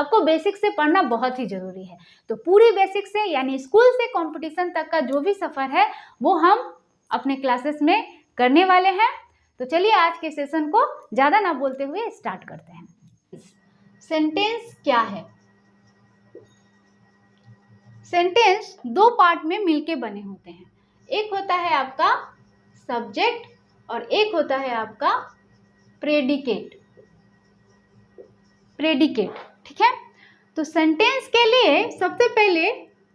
आपको बेसिक से पढ़ना बहुत ही जरूरी है। तो पूरी बेसिक से यानी स्कूल से कंपटीशन तक का जो भी सफर है वो हम अपने क्लासेस में करने वाले हैं। तो चलिए आज के सेशन को ज़्यादा ना बोलते हुए स्टार्ट करते हैं। सेंटेंस क्या है? सेंटेंस दो पार्ट में मिलके बने होते हैं। एक होता है आपका सब्जेक्ट और एक होता है आपका प्रेडिकेट। ठीक है। तो सेंटेंस के लिए सबसे पहले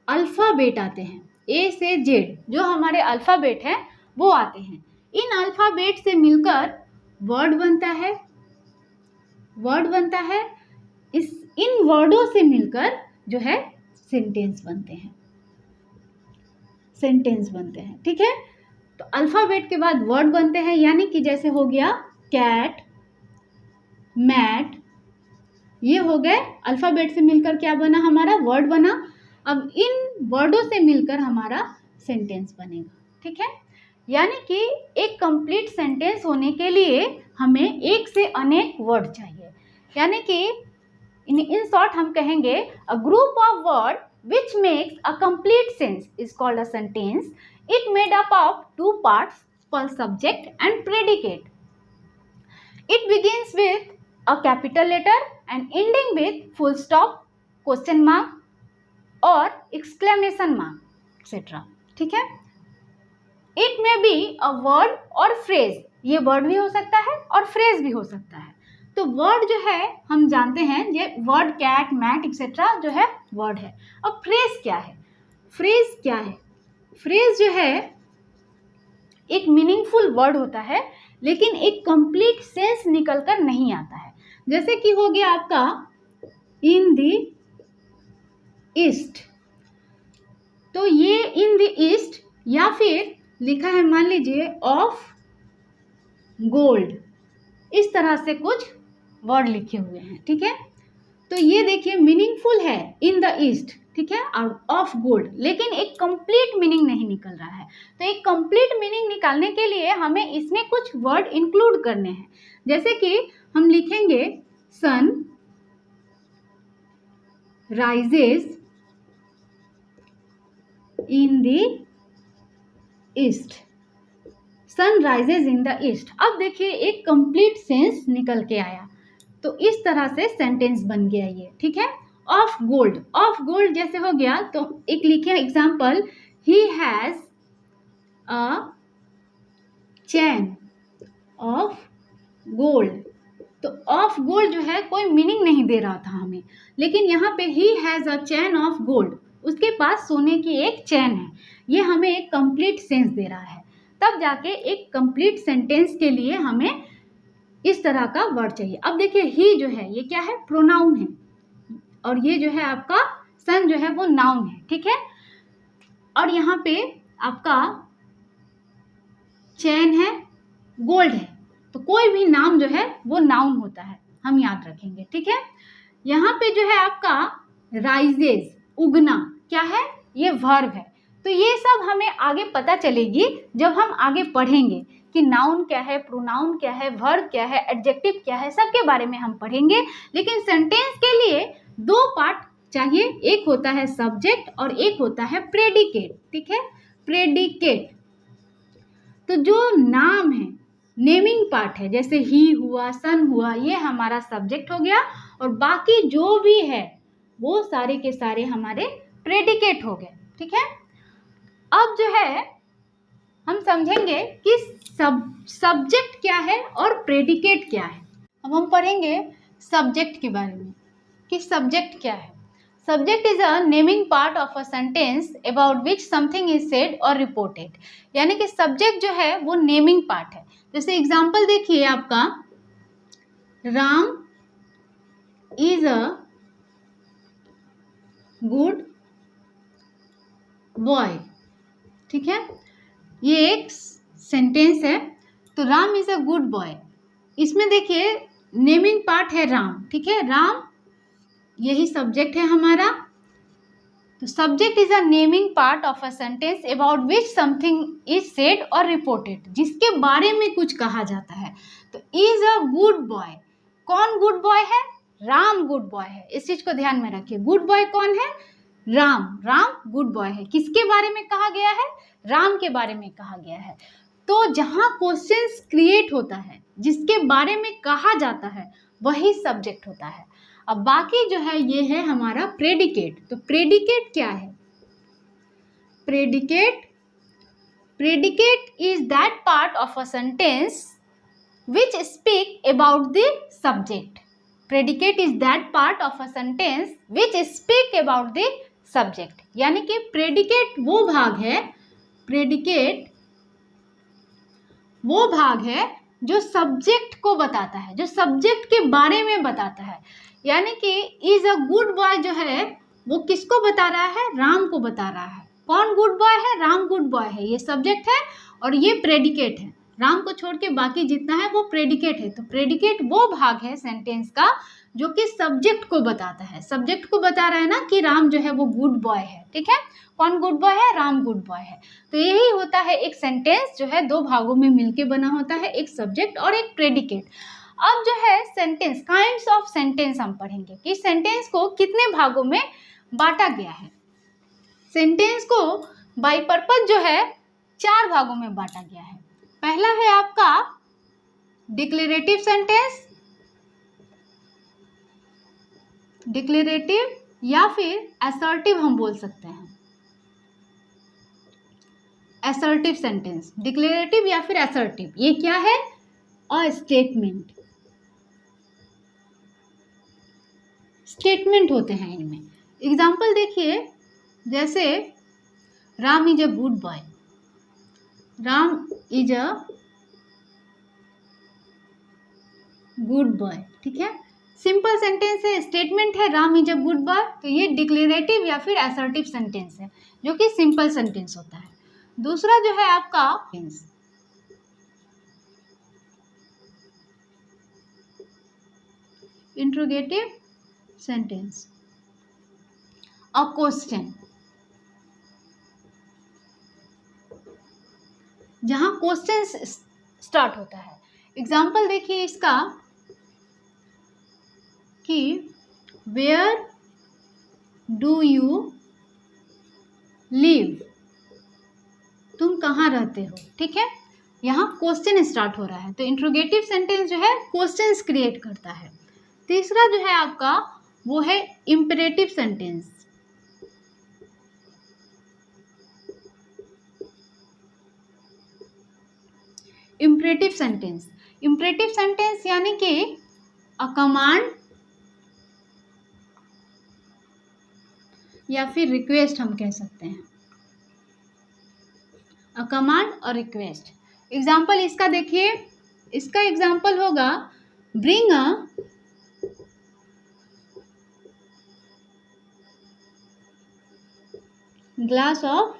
अल्फ़ाबेट आते हैं, ए से जेड जो हमारे अल्फ़ाबेट हैं वो आते हैं। इन अल्फ़ाबेट से मिलकर वर्ड बनता है। इन वर्डों से मिलकर जो है सेंटेंस बनते हैं। ठीक है। तो अल्फ़ाबेट के बाद वर्ड बनते हैं, यानी कि जैसे हो गया कैट, मैट, ये हो गए अल्फ़ाबेट से मिलकर क्या बना, हमारा वर्ड बना। अब इन वर्डों से मिलकर हमारा सेंटेंस बनेगा। ठीक है। यानी कि एक कंप्लीट सेंटेंस होने के लिए हमें एक से अनेक वर्ड चाहिए। यानी कि इन शॉर्ट हम कहेंगे a group of word which makes a complete sense is called a sentence. It made up of two parts called subject and predicate. It begins with a capital letter and ending with full stop, question mark or exclamation mark, etc. ठीक है। It may be a word or phrase. ये word भी हो सकता है और phrase भी हो सकता है। तो वर्ड जो है हम जानते हैं ये वर्ड कैट, मैट एक्सेट्रा जो है वर्ड है। अब फ्रेज क्या है? फ्रेज जो है एक मीनिंगफुल वर्ड होता है लेकिन एक कंप्लीट सेंस निकल कर नहीं आता है। जैसे कि हो गया आपका इन द ईस्ट, तो ये इन द ईस्ट या फिर लिखा है मान लीजिए ऑफ गोल्ड, इस तरह से कुछ वर्ड लिखे हुए हैं। ठीक है। तो ये देखिए मीनिंगफुल है इन द ईस्ट, ठीक है, और ऑफ गोल्ड, लेकिन एक कंप्लीट मीनिंग नहीं निकल रहा है। तो एक कंप्लीट मीनिंग निकालने के लिए हमें इसमें कुछ वर्ड इंक्लूड करने हैं। जैसे कि हम लिखेंगे sun rises in the east, sun rises in the east. अब देखिए एक कंप्लीट सेंस निकल के आया। तो इस तरह से सेंटेंस बन गया ये। ठीक है। ऑफ गोल्ड जैसे हो गया तो एक लिखे example, he has a chain of gold. तो ऑफ गोल्ड जो है कोई मीनिंग नहीं दे रहा था हमें, लेकिन यहाँ पे he has a chain of gold, उसके पास सोने की एक चैन है, ये हमें एक कंप्लीट सेंस दे रहा है। तब जाके एक कंप्लीट सेंटेंस के लिए हमें इस तरह का वर्ड चाहिए। अब देखिए ही जो है ये क्या है, प्रोनाउन है, और ये जो है आपका सन जो है वो नाउन है। ठीक है। और यहाँ पे आपका चैन है, गोल्ड है, तो कोई भी नाम जो है वो नाउन होता है, हम याद रखेंगे। ठीक है। यहाँ पे जो है आपका राइजेस, उगना, क्या है, ये वर्ब है। तो ये सब हमें आगे पता चलेगी जब हम आगे पढ़ेंगे कि नाउन क्या है, प्रोनाउन क्या है, वर्ब क्या है, एडजेक्टिव क्या है, सबके बारे में हम पढ़ेंगे। लेकिन सेंटेंस के लिए दो पार्ट चाहिए, एक होता है सब्जेक्ट और एक होता है प्रेडिकेट। ठीक है। प्रेडिकेट तो जो नाम है, नेमिंग पार्ट है, जैसे ही हुआ, सन हुआ, ये हमारा सब्जेक्ट हो गया, और बाकी जो भी है वो सारे के सारे हमारे प्रेडिकेट हो गए। ठीक है। अब जो है हम समझेंगे कि सब्जेक्ट क्या है और प्रेडिकेट क्या है। अब हम पढ़ेंगे सब्जेक्ट के बारे में कि सब्जेक्ट क्या है। Subject is a naming part of a sentence about which something is said और रिपोर्टेड। यानी कि सब्जेक्ट जो है वो नेमिंग पार्ट है। जैसे एग्जाम्पल देखिए आपका, Ram is a good boy. ठीक है। ये एक सेंटेंस है। तो Ram is a good boy, इसमें देखिए नेमिंग पार्ट है राम। ठीक है। राम यही सब्जेक्ट है हमारा। तो subject is a naming part of a sentence about which something is said और रिपोर्टेड, जिसके बारे में कुछ कहा जाता है। तो इज अ गुड बॉय, कौन गुड बॉय है, राम गुड बॉय है, इस चीज को ध्यान में रखिए। गुड बॉय कौन है? राम। राम गुड बॉय है। किसके बारे में कहा गया है? राम के बारे में कहा गया है। तो जहां क्वेश्चंस क्रिएट होता है, जिसके बारे में कहा जाता है, वही सब्जेक्ट होता है। अब बाकी जो है ये है हमारा प्रेडिकेट। तो प्रेडिकेट क्या है? Predicate is that part of a sentence which speak about the subject. Predicate is that part of a sentence which speak about the subject. यानी कि predicate वो भाग है जो सब्जेक्ट को बताता है, जो सब्जेक्ट के बारे में बताता है। यानी कि इज अ गुड बॉय जो है वो किसको बता रहा है? राम को बता रहा है। कौन गुड बॉय है? राम गुड बॉय है। ये सब्जेक्ट है और ये प्रेडिकेट है। राम को छोड़ के बाकी जितना है वो प्रेडिकेट है। तो प्रेडिकेट वो भाग है सेंटेंस का जो कि सब्जेक्ट को बताता है। सब्जेक्ट को बता रहा है ना कि राम जो है वो गुड बॉय है। ठीक है, कौन गुड बॉय है? राम गुड बॉय है। तो यही होता है एक सेंटेंस जो है दो भागों में मिलके बना होता है, एक सब्जेक्ट और एक प्रेडिकेट। अब जो है सेंटेंस, काइंड्स ऑफ सेंटेंस हम पढ़ेंगे कि सेंटेंस को कितने भागों में बांटा गया है। सेंटेंस को बाय पर्पज जो है 4 भागों में बांटा गया है। पहला है आपका डिक्लेरेटिव सेंटेंस, डिक्लेरेटिव या फिर असर्टिव हम बोल सकते हैं। असर्टिव सेंटेंस, डिक्लेरेटिव या फिर असर्टिव, ये क्या है? A statement. स्टेटमेंट होते हैं इनमें। एग्जाम्पल देखिए, जैसे Ram is a good boy. Ram is a good boy. ठीक है, सिंपल सेंटेंस है, स्टेटमेंट है, Ram is a good boy. तो ये डिक्लेरेटिव या फिर असर्टिव सेंटेंस है जो कि सिंपल सेंटेंस होता है। दूसरा जो है आपका इंट्रोगेटिव सेंटेंस, अ क्वेश्चन, जहां क्वेश्चन स्टार्ट होता है। एग्जाम्पल देखिए इसका कि वेयर डू यू लिव? तुम कहाँ रहते हो? ठीक है, यहाँ क्वेश्चन स्टार्ट हो रहा है। तो इंट्रोगेटिव सेंटेंस जो है क्वेश्चंस क्रिएट करता है। तीसरा जो है आपका वो है imperative sentence. Imperative sentence, imperative sentence यानी कि अ कमांड या फिर रिक्वेस्ट हम कह सकते हैं। अ कमांड और रिक्वेस्ट। एग्जाम्पल इसका देखिए, इसका एग्जाम्पल होगा bring a glass of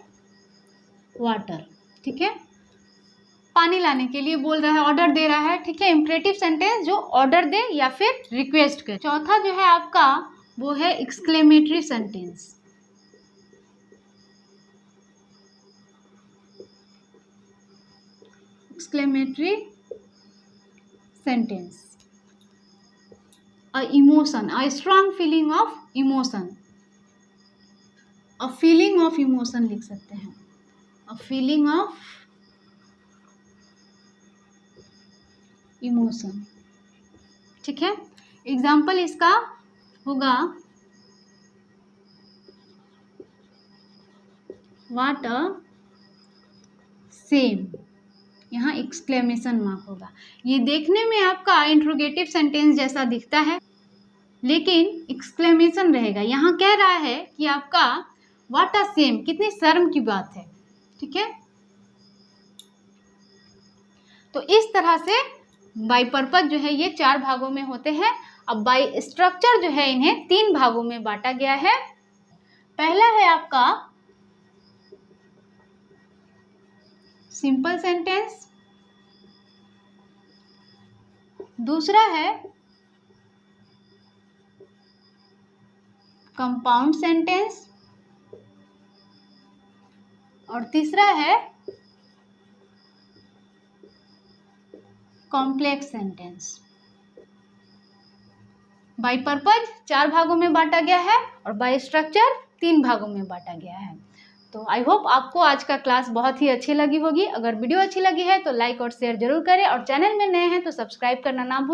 water. ठीक है, पानी लाने के लिए बोल रहा है, ऑर्डर दे रहा है। ठीक है, इम्परेटिव सेंटेंस जो ऑर्डर दे या फिर रिक्वेस्ट करे। चौथा जो है आपका वो है exclamatory sentence. Exclamatory sentence, a emotion, a strong feeling of emotion, a feeling of emotion लिख सकते हैं, अ फीलिंग ऑफ इमोशन। ठीक है, एग्जाम्पल इसका होगा व्हाट अ सेम, यहाँ एक्सक्लेमेशन मार्क होगा। ये देखने में आपका इंट्रोगेटिव सेंटेंस जैसा दिखता है लेकिन एक्सक्लेमेशन रहेगा। यहाँ कह रहा है कि आपका व्हाट अ सेम, कितनी शर्म की बात है। ठीक है, तो इस तरह से बाय पर्पज जो है ये 4 भागों में होते हैं। अब बाय स्ट्रक्चर जो है इन्हें 3 भागों में बांटा गया है। पहला है आपका सिंपल सेंटेंस, दूसरा है कंपाउंड सेंटेंस और तीसरा है कॉम्प्लेक्स सेंटेंस। बाय पर्पज 4 भागों में बांटा गया है और बाय स्ट्रक्चर 3 भागों में बांटा गया है। तो आई होप आपको आज का क्लास बहुत ही अच्छी लगी होगी। अगर वीडियो अच्छी लगी है तो लाइक और शेयर जरूर करें और चैनल में नए हैं तो सब्सक्राइब करना ना भूलें।